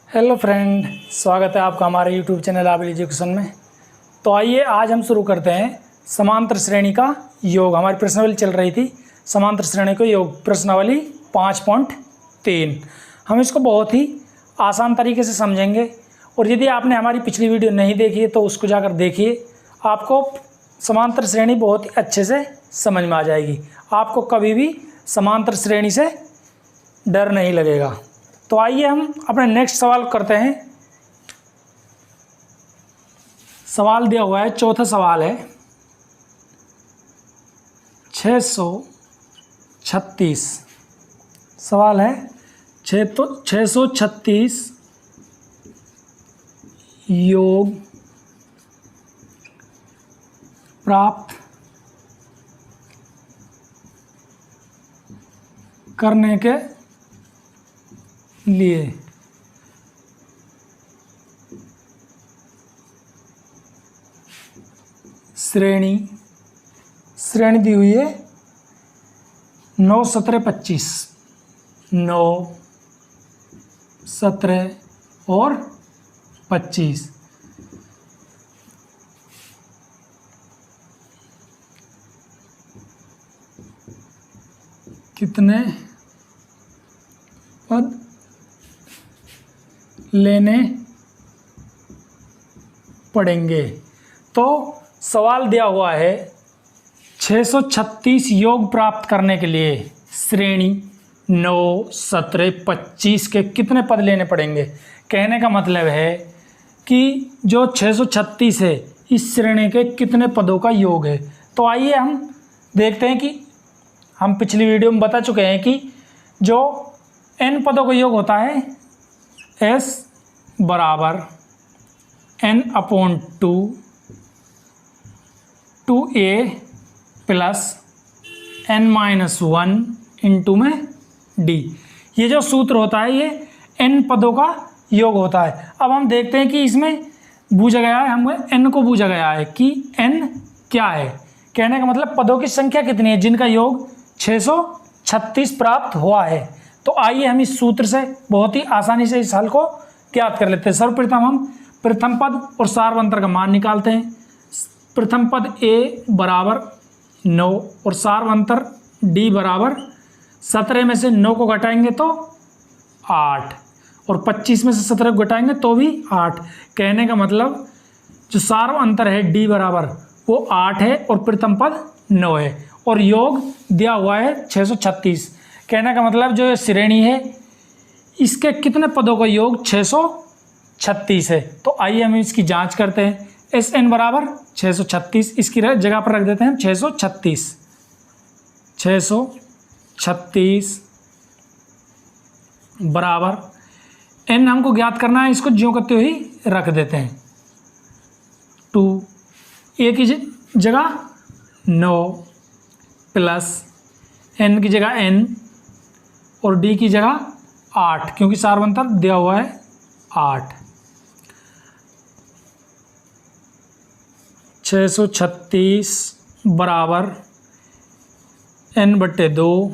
Hello friend, स्वागत है आपका हमारे यूट्यूब चैनल आबिल एजुकेशन में। तो आइए आज हम शुरू करते हैं समांतर श्रेणी का योग। हमारी प्रश्नावली चल रही थी समांतर श्रेणी का योग, प्रश्नावली 5.3। हम इसको बहुत ही आसान तरीके से समझेंगे और यदि आपने हमारी पिछली वीडियो नहीं देखी है तो उसको जाकर देखिए, आपको समांतर श्रेणी बहुत ही अच्छे से समझ में आ जाएगी। आपको कभी भी समांतर श्रेणी से डर नहीं लगेगा। तो आइए हम अपने नेक्स्ट सवाल करते हैं। सवाल दिया हुआ है, चौथा सवाल है 636। सवाल है 636 योग प्राप्त करने के लिए श्रेणी दी हुई है 9, 17, 25। 9, 17 और 25। कितने पद लेने पड़ेंगे? तो सवाल दिया हुआ है 636 योग प्राप्त करने के लिए श्रेणी 9, 17, 25 के कितने पद लेने पड़ेंगे। कहने का मतलब है कि जो 636 है इस श्रेणी के कितने पदों का योग है। तो आइए हम देखते हैं कि हम पिछली वीडियो में बता चुके हैं कि जो n पदों का योग होता है s बराबर n/2 2a plus n-1 into में d। ये जो सूत्र होता है ये n पदों का योग होता है। अब हम देखते हैं कि इसमें बूझा गया है, हमें n को बूझा गया है कि n क्या है। कहने का मतलब पदों की संख्या कितनी है जिनका योग 636 प्राप्त हुआ है। तो आइए हम इस सूत्र से बहुत ही आसानी से इस हल को ज्ञात कर लेते हैं। सर्वप्रथम हम प्रथम पद और सार्वंतर का मान निकालते हैं। प्रथम पद a बराबर 9 और सार्वंतर d बराबर 17 में से 9 को घटाएंगे तो 8 और 25 में से 17 को घटाएंगे तो भी 8। कहने का मतलब जो सार्वंतर है d बराबर वो 8 है और प्रथम पद 9 है और योग दिया हुआ है 636। कहने का मतलब जो ये श्रेणी है इसके कितने पदों का योग 636 है। तो आइए हम इसकी जांच करते हैं। Sn बराबर 636, इसकी जगह पर रख देते हैं 636 बराबर n हमको ज्ञात करना है, इसको ज्यों करते हुए रख देते हैं 2। a की जगह 9 प्लस n की जगह n और d की जगह 8 क्योंकि सार्वंतर दिया हुआ है 8। 636 बराबर n/2,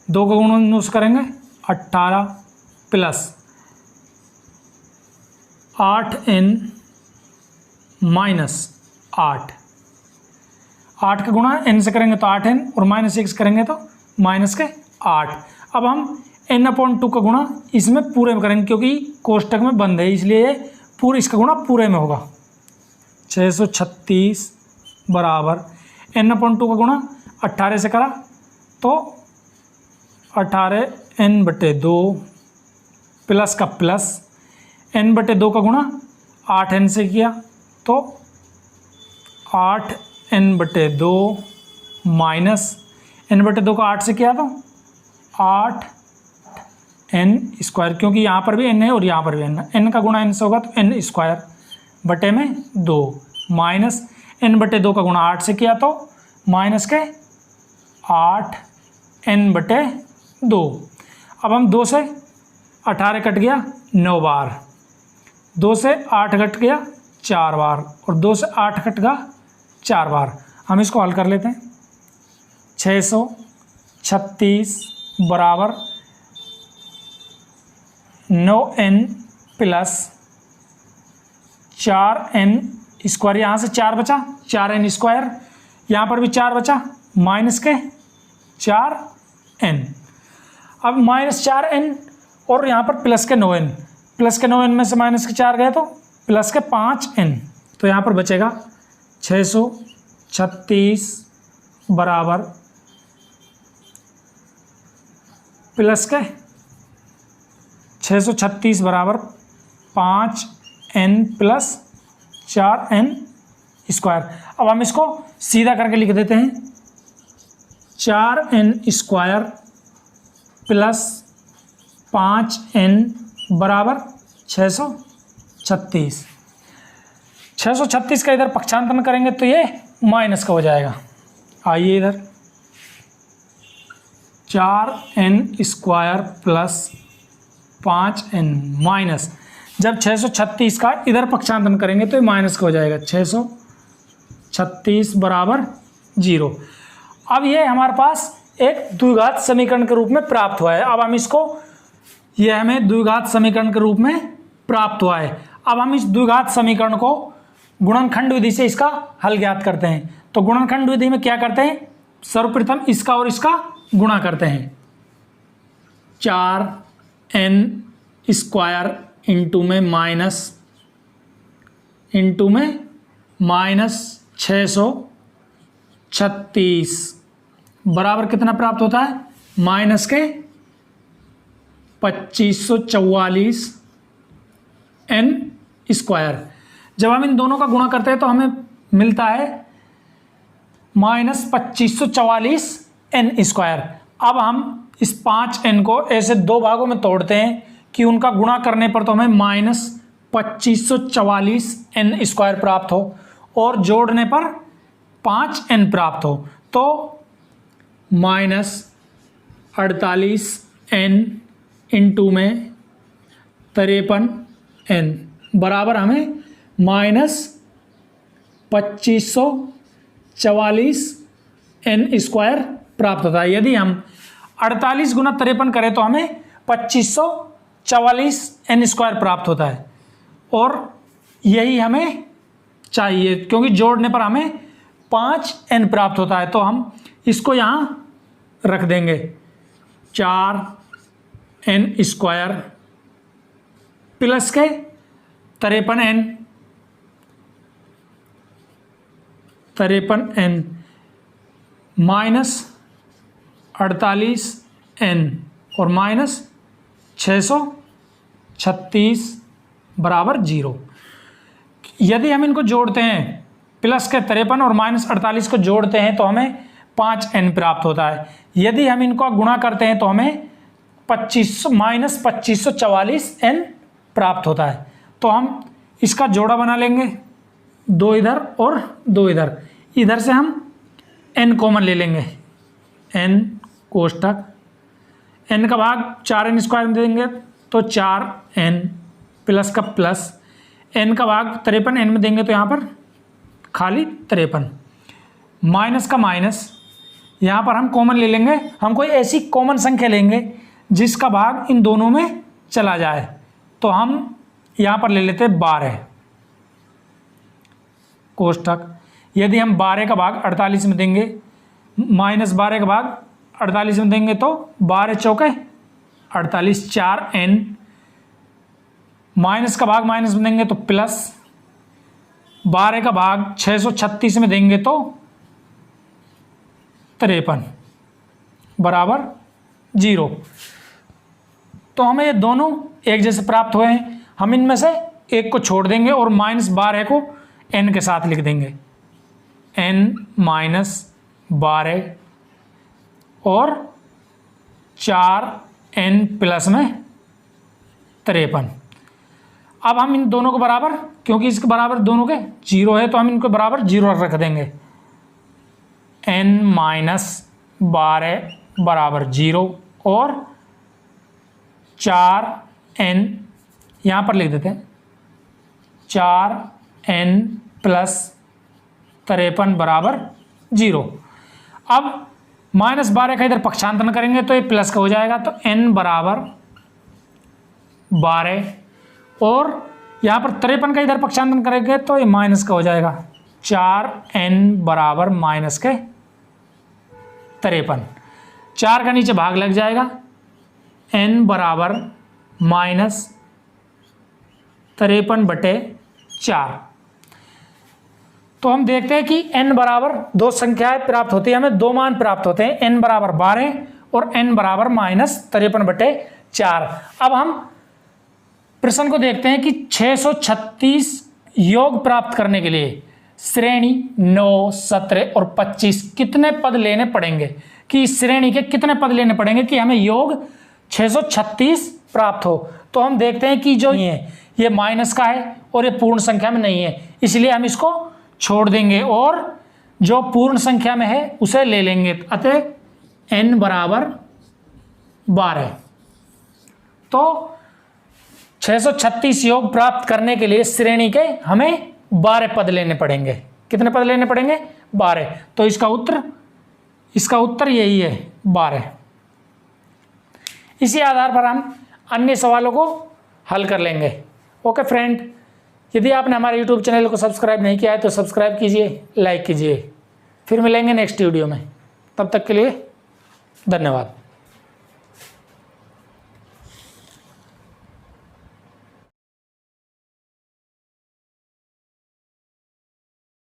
2 का गुणन से करेंगे 18 प्लस 8n माइनस 8। 8 का गुणा n से करेंगे तो 8n और माइनस 1 से करेंगे तो माइनस के 8। अब हम n/2 का गुणा इसमें पूरे में करेंगे क्योंकि कोष्टक में बंद है, इसलिए ये पूरे इसका गुणा पूरे में होगा। 636 बराबर n/2 का गुणा 18 से करा तो 18n/2 प्लस का प्लस n/2 का गुणा 8n से किया तो 8n/2 माइनस n/2 का 8 से किया तो 8n² क्योंकि यहाँ पर भी n है और यहाँ पर भी n है। n का गुणा n से होगा तो n² 2 माइनस n/2 का गुणा 8 से किया तो माइनस के 8n/2। अब हम 2 से 18 कट गया 9 बार, 2 से 8 कट गया 4 बार और 2 से 8 कट गया 4 बार। हम इसको हल कर लेते हैं। 636 बराबर 9n प्लस 4n स्क्वायर, यहाँ से 4 बचा 4n स्क्वायर, यहाँ पर भी 4 बचा माइनस के 4n। अब -4n और यहाँ पर प्लस के 9n, प्लस के 9n में से माइनस के 4 गए तो प्लस के 5n, तो यहाँ पर बचेगा 636 बराबर प्लस के 636 बराबर 5n प्लस 4n स्क्वायर। अब हम इसको सीधा करके लिख देते हैं, 4n स्क्वायर प्लस 5n बराबर 636। 636 का इधर पक्षांतरण करेंगे तो ये माइनस का हो जाएगा। आइए इधर 4n square plus 5n minus, जब 636 का इधर पक्षांतरण करेंगे तो ये माइनस का हो जाएगा, 636 बराबर 0। अब ये हमारे पास एक द्विघात समीकरण के रूप में प्राप्त हुआ है। अब हम इसको, ये हमें द्विघात समीकरण के रूप में प्राप्त हुआ है। अब हम इस द्विघात समीकरण को गुणनखंड विधि से इसका हल ज्ञात करते हैं। तो गुणनखंड विधि में क्या करते हैं, सर्वप्रथम इसका और इसका गुणा करते हैं, 4n स्क्वायर इंटू में माइनस 636 बराबर कितना प्राप्त होता है, माइनस के 2544 n स्क्वायर। जब हम इन दोनों का गुणा करते हैं तो हमें मिलता है -2544 n स्क्वायर। अब हम इस 5n को ऐसे दो भागों में तोड़ते हैं कि उनका गुणा करने पर तो हमें -2544 n स्क्वायर प्राप्त हो और जोड़ने पर 5n प्राप्त हो, तो -48n इंटू में 53n बराबर हमें -2544 n स्क्वायर प्राप्त होता है। यदि हम 48 गुना 53 करें तो हमें 2544 n स्क्वायर प्राप्त होता है, और यही हमें चाहिए क्योंकि जोड़ने पर हमें 5n प्राप्त होता है। तो हम इसको यहाँ रख देंगे, 4n स्क्वायर प्लस के 53n माइनस 48n और माइनस 636 बराबर 0। यदि हम इनको जोड़ते हैं, प्लस के 53 और माइनस 48 को जोड़ते हैं तो हमें 5n प्राप्त होता है। यदि हम इनको गुणा करते हैं तो हमें -2544n प्राप्त होता है। तो हम इसका जोड़ा बना लेंगे, 2 इधर और 2 इधर, इधर से हम n कॉमन ले लेंगे, n कोष्ठक n का भाग 4n स्क्वायर में देंगे तो 4n प्लस का प्लस, n का भाग 53n में देंगे तो यहाँ पर खाली 53, माइनस का माइनस, यहाँ पर हम कॉमन ले लेंगे। हम कोई ऐसी कॉमन संख्या लेंगे जिसका भाग इन दोनों में चला जाए, तो हम यहाँ पर ले लेते हैं 12 कोष्ठक। यदि हम 12 का भाग 48 में देंगे, -12 का भाग 48 में देंगे तो 12 चौके 48, 4n माइनस का भाग माइनस में देंगे तो प्लस, 12 का भाग 636 में देंगे तो 53 बराबर 0। तो हमें ये दोनों एक जैसे प्राप्त हुए हैं। हम इनमें से एक को छोड़ देंगे और -12 को n के साथ लिख देंगे, n -12 और 4n प्लस में 53। अब हम इन दोनों को बराबर, क्योंकि इसके बराबर दोनों के 0 है तो हम इनको बराबर 0 रख देंगे, n -12 बराबर 0 और 4n यहाँ पर लिख देते हैं, 4n प्लस 53 बराबर 0। अब -12 का इधर पक्षांतरण करेंगे तो ये प्लस का हो जाएगा, तो n बराबर 12 और यहाँ पर 53 का इधर पक्षांतरण करेंगे तो ये माइनस का हो जाएगा 4n बराबर माइनस के 53। 4 का नीचे भाग लग जाएगा n बराबर माइनस 53/4। तो हम देखते हैं कि n बराबर दो संख्याएं प्राप्त होती है, हमें दो मान प्राप्त होते हैं, n बराबर 12 और n बराबर माइनस 53/4। अब हम प्रश्न को देखते हैं कि 636 योग प्राप्त करने के लिए श्रेणी 9, 17 और 25 कितने पद लेने पड़ेंगे, कि इस श्रेणी के कितने पद लेने पड़ेंगे कि हमें योग 636 प्राप्त हो। तो हम देखते हैं कि जो ये माइनस का है और ये पूर्ण संख्या में नहीं है, इसलिए हम इसको छोड़ देंगे और जो पूर्ण संख्या में है उसे ले लेंगे। अतः n बराबर 12। तो 636 योग प्राप्त करने के लिए श्रेणी के हमें 12 पद लेने पड़ेंगे। कितने पद लेने पड़ेंगे? 12। तो इसका उत्तर यही है 12। इसी आधार पर हम अन्य सवालों को हल कर लेंगे। ओके फ्रेंड, यदि आपने हमारे YouTube चैनल को सब्सक्राइब नहीं किया है तो सब्सक्राइब कीजिए, लाइक कीजिए। फिर मिलेंगे नेक्स्ट वीडियो में, तब तक के लिए धन्यवाद।